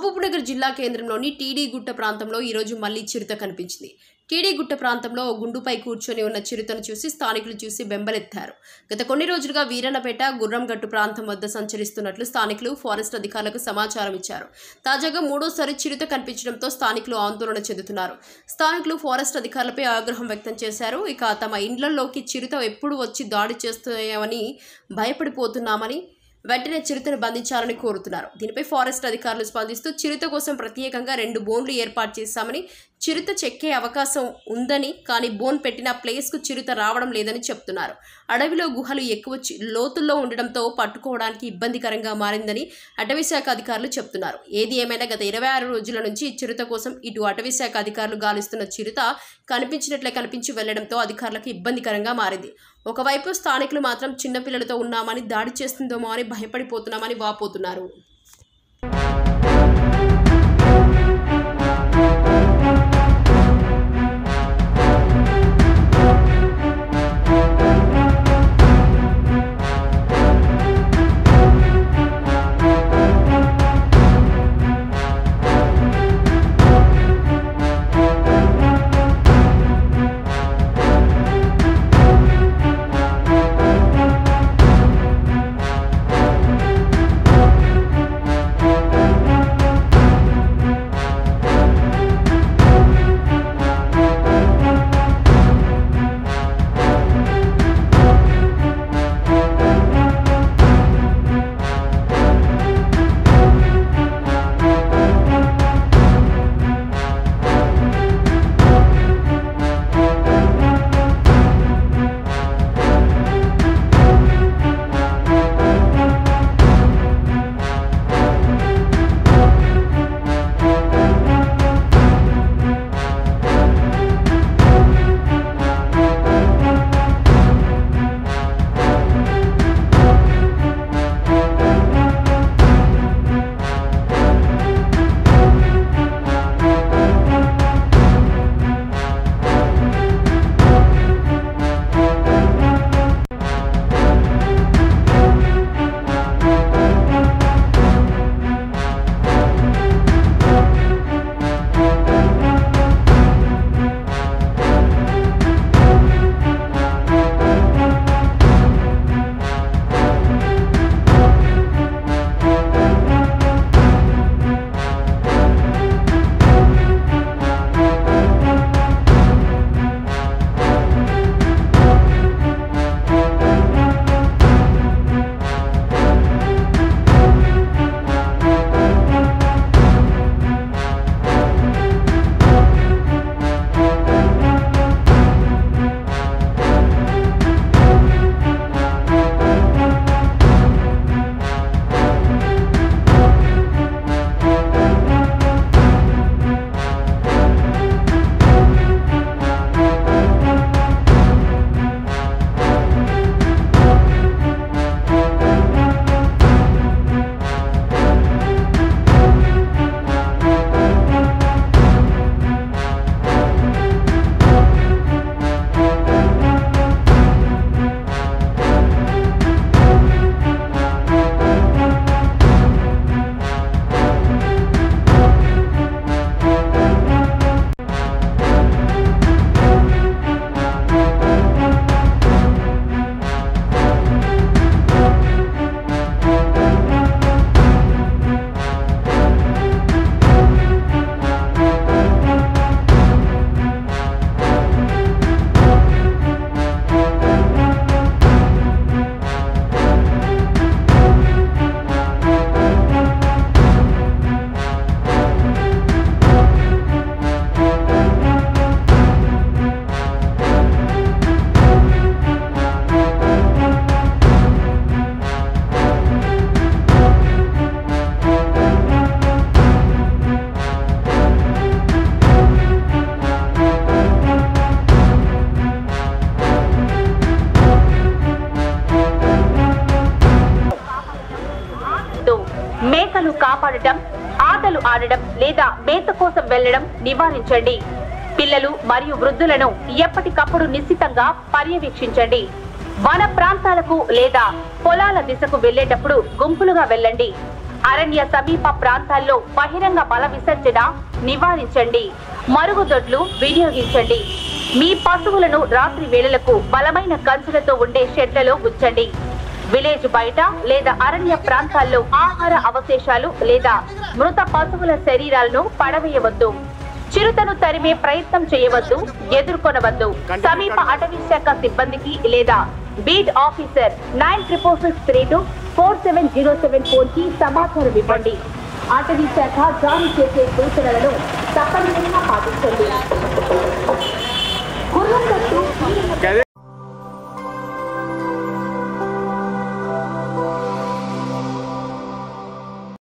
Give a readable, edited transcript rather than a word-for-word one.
మహబూబ్నగర్ జిల్లా కేంద్రంలోని టీడీ గుట్ట ప్రాంతంలో ఈ రోజు మళ్లీ చిరుత కనిపించింది. టీడీ గుట్ట ప్రాంతంలో ఓ గుండుపై కూర్చొని ఉన్న చిరుతను చూసి స్థానికులు చూసి బెంబలెత్తారు. గత కొన్ని రోజులుగా వీరన్నపేట, గుర్రంగట్టు ప్రాంతం వద్ద సంచరిస్తున్నట్లు స్థానికులు ఫారెస్ట్ అధికారులకు సమాచారం ఇచ్చారు. తాజాగా మూడోసారి చిరుత కనిపించడంతో స్థానికులు ఆందోళన చెందుతున్నారు. స్థానికులు ఫారెస్ట్ అధికారులపై ఆగ్రహం వ్యక్తం చేశారు. ఇక తమ ఇండ్లలోకి చిరుత ఎప్పుడు వచ్చి దాడి చేస్తాయని భయపడిపోతున్నామని, వెంటనే చిరుతను బంధించాలని కోరుతున్నారు. దీనిపై ఫారెస్ట్ అధికారులు స్పందిస్తూ చిరుత కోసం ప్రత్యేకంగా 2 బోన్లు ఏర్పాటు చేశామని, చిరుత చెక్కే అవకాశం ఉందని, కానీ బోన్ పెట్టిన ప్లేస్కు చిరుత రావడం లేదని చెప్తున్నారు. అడవిలో గుహలు ఎక్కువ లోతుల్లో ఉండడంతో పట్టుకోవడానికి ఇబ్బందికరంగా మారిందని అటవీశాఖ అధికారులు చెప్తున్నారు. ఏది ఏమైనా గత 26 రోజుల నుంచి చిరుత కోసం ఇటు అటవీశాఖ అధికారులు గాలిస్తున్న చిరుత కనిపించి వెళ్లడంతో అధికారులకు ఇబ్బందికరంగా మారింది. ఒకవైపు స్థానికులు మాత్రం చిన్నపిల్లలతో ఉన్నామని, దాడి చేస్తుందేమో అని భయపడిపోతున్నామని వాపోతున్నారు. మేకలు కాపాడటం, ఆటలు ఆడడం లేదా మేత కోసం వెళ్లడం నివారించండి. పిల్లలు మరియు వృద్ధులను ఎప్పటికప్పుడు నిశ్చితంగా పర్యవేక్షించండి. వన ప్రాంతాలకు లేదా పొలాల దిశకు వెళ్లేటప్పుడు గుంపులుగా వెళ్ళండి. అరణ్య సమీప ప్రాంతాల్లో బహిరంగ మల విసర్జన నివారించండి. మరుగుదొడ్లు వినియోగించండి. మీ పశువులను రాత్రి వేళలకు బలమైన కంచులతో ఉండే షెడ్లలో ఉంచండి. విలేజ్ బయట లేదా అరణ్య ప్రాంతాల్లో ఆహార అవశేషాలు లేదా మృత పశువుల శరీరాలను పడవేయవద్దు. చిరుతను తరిమే ప్రయత్నం చేయవద్దు, ఎదుర్కొనవద్దు. సమీప అటవీ శాఖ సిబ్బందికి లేదా బీట్ ఆఫీసర్ 9646324707 కి సమాచారం ఇవ్వండి. అటవీ శాఖ జారీ చేసే సూచనలను తప్పనిసరిగా పాటించండి.